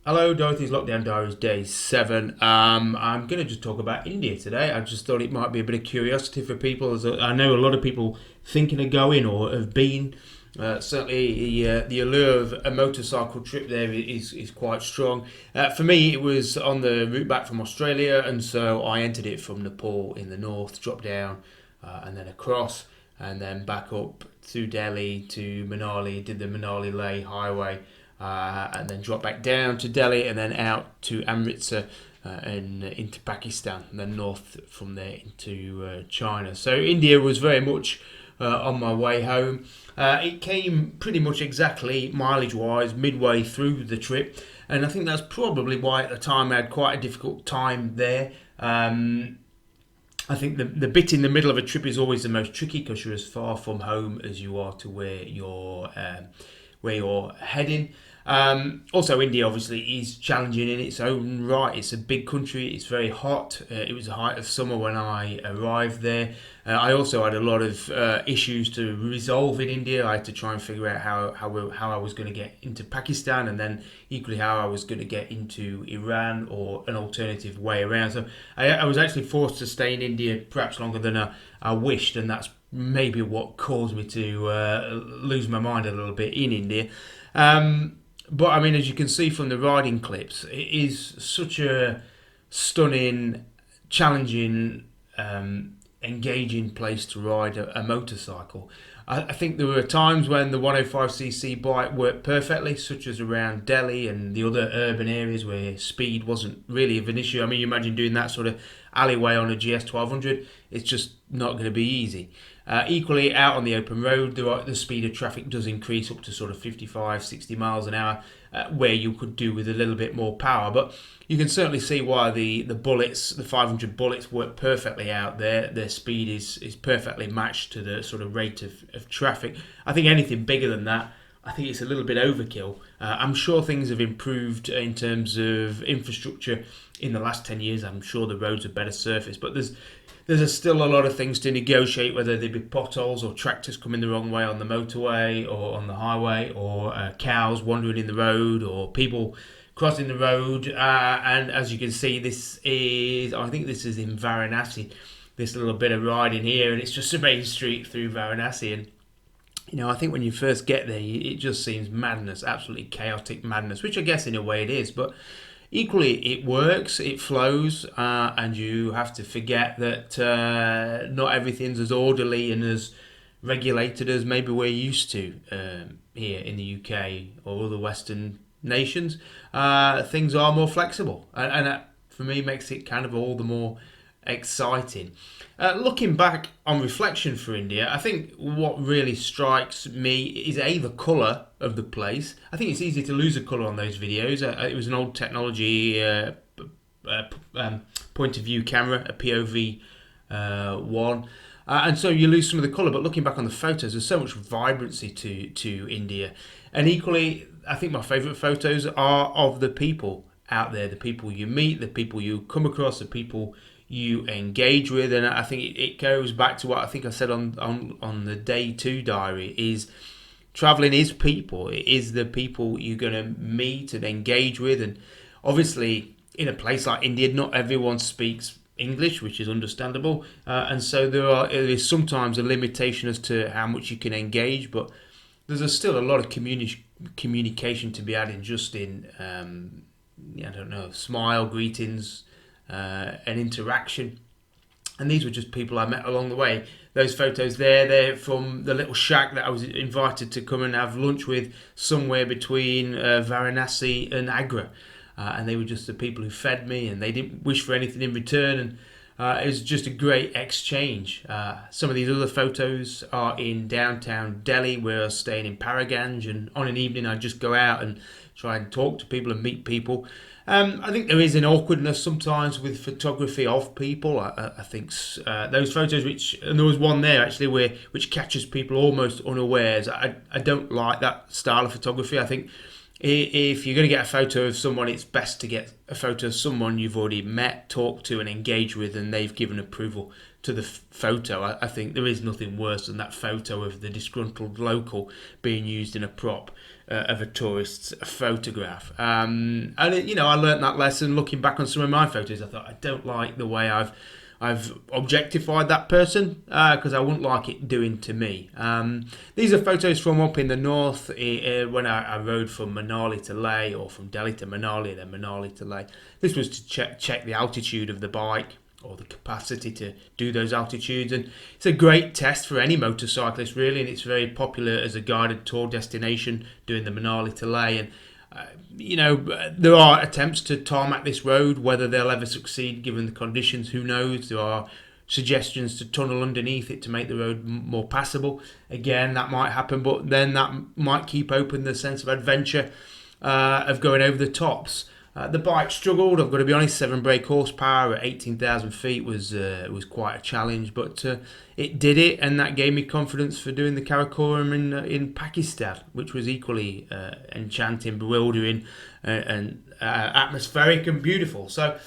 Hello, Dorothy's Lockdown Diaries Day 7. I'm going to just talk about India today. I just thought it might be a bit of curiosity for people. As I know a lot of people thinking of going or have been. Certainly, the allure of a motorcycle trip there is quite strong. For me, it was on the route back from Australia, and so I entered it from Nepal in the north, dropped down, and then across, and then back up through Delhi to Manali, did the Manali Leh highway, and then dropped back down to Delhi, and then out to Amritsar. And into Pakistan, and then north from there into China. So India was very much on my way home. It came pretty much exactly mileage wise midway through the trip, and I think that's probably why at the time I had quite a difficult time there. I think the bit in the middle of a trip is always the most tricky because you're as far from home as you are to where you're heading. Also, India obviously is challenging in its own right. It's a big country. It's very hot. It was the height of summer when I arrived there. I also had a lot of issues to resolve in India. I had to try and figure out how I was going to get into Pakistan, and then equally how I was going to get into Iran, or an alternative way around. So I was actually forced to stay in India perhaps longer than I wished, and that's maybe what caused me to lose my mind a little bit in India. But I mean, as you can see from the riding clips, it is such a stunning, challenging, engaging place to ride a motorcycle. I think there were times when the 105cc bike worked perfectly, such as around Delhi and the other urban areas where speed wasn't really of an issue. I mean, you imagine doing that sort of alleyway on a GS 1200, it's just not going to be easy. Equally, out on the open road, the speed of traffic does increase up to sort of 55, 60 miles an hour, where you could do with a little bit more power. But you can certainly see why the bullets, the 500 bullets, work perfectly out there. Their speed is perfectly matched to the sort of rate of traffic. I think anything bigger than that, I think it's a little bit overkill. I'm sure things have improved in terms of infrastructure in the last 10 years. I'm sure the roads are better surfaced, but there's still a lot of things to negotiate, whether they be potholes or tractors coming the wrong way on the motorway or on the highway, or cows wandering in the road, or people crossing the road. And as you can see, I think this is in Varanasi, this little bit of riding here, and it's just a main street through Varanasi. And I think when you first get there, it just seems madness, absolutely chaotic madness, which I guess in a way it is, but equally it works, it flows, and you have to forget that not everything's as orderly and as regulated as maybe we're used to here in the UK or other Western nations. Things are more flexible, and that for me makes it kind of all the more exciting. Looking back on reflection for India, I think what really strikes me is the colour of the place. I think it's easy to lose a colour on those videos. It was an old technology point of view camera, a POV one. And so you lose some of the colour, but looking back on the photos, there's so much vibrancy to India. And equally, I think my favourite photos are of the people out there, the people you meet, the people you come across, the people you engage with. And I think it goes back to what I think I said on the day 2 diary, is traveling is people. It is the people you're going to meet and engage with. And obviously in a place like India, not everyone speaks English, which is understandable, and so there is sometimes a limitation as to how much you can engage, but still a lot of communication to be had in just in I don't know, smile, greetings, and interaction. And these were just people I met along the way. Those photos they're from the little shack that I was invited to come and have lunch with somewhere between Varanasi and Agra. And they were just the people who fed me, and they didn't wish for anything in return. And it was just a great exchange. Some of these other photos are in downtown Delhi, where I was staying in Paraganj, and on an evening I'd just go out and try and talk to people and meet people. I think there is an awkwardness sometimes with photography of people. I think those photos, and there was one there actually which catches people almost unawares. I don't like that style of photography. I think if you're going to get a photo of someone, it's best to get a photo of someone you've already met, talked to, and engaged with, and they've given approval to the photo. I think there is nothing worse than that photo of the disgruntled local being used in a prop of a tourist's photograph. And I learnt that lesson looking back on some of my photos. I thought, I don't like the way I've objectified that person, because I wouldn't like it doing to me. These are photos from up in the north, when I rode from Manali to Leh, or from Delhi to Manali, then Manali to Leh. This was to check the altitude of the bike, or the capacity to do those altitudes, and it's a great test for any motorcyclist really, and it's very popular as a guided tour destination, doing the Manali to Leh. And there are attempts to tarmac this road. Whether they'll ever succeed given the conditions, who knows. There are suggestions to tunnel underneath it to make the road more passable. Again, that might happen, but then that might keep open the sense of adventure of going over the tops. The bike struggled, I've got to be honest. 7 brake horsepower at 18,000 feet was quite a challenge, but it did it, and that gave me confidence for doing the Karakoram in Pakistan, which was equally enchanting, bewildering, and atmospheric and beautiful. So,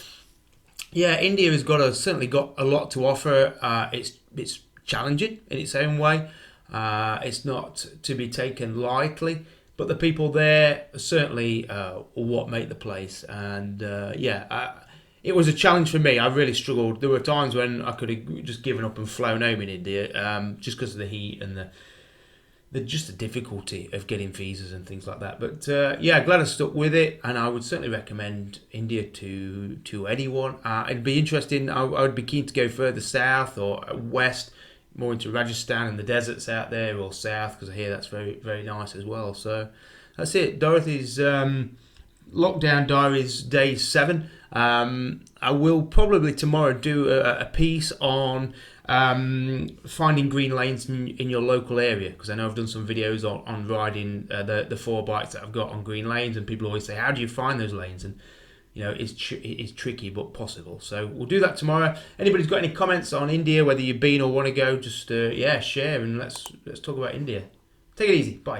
yeah, India has certainly got a lot to offer. It's challenging in its own way. It's not to be taken lightly. But the people there are certainly what make the place. And it was a challenge for me. I really struggled. There were times when I could have just given up and flown home in India, just because of the heat and the difficulty of getting visas and things like that. But glad I stuck with it, and I would certainly recommend India to anyone. It'd be interesting. I would be keen to go further south or west, more into Rajasthan and the deserts out there, or south, because I hear that's very, very nice as well. So that's it. Dorothy's Lockdown Diaries Day 7. I will probably tomorrow do a piece on finding green lanes in your local area, because I know I've done some videos on riding the 4 bikes that I've got on green lanes, and people always say, how do you find those lanes? And it's tricky but possible. So we'll do that tomorrow. Anybody's got any comments on India, whether you've been or want to go, just share, and let's talk about India. Take it easy. Bye.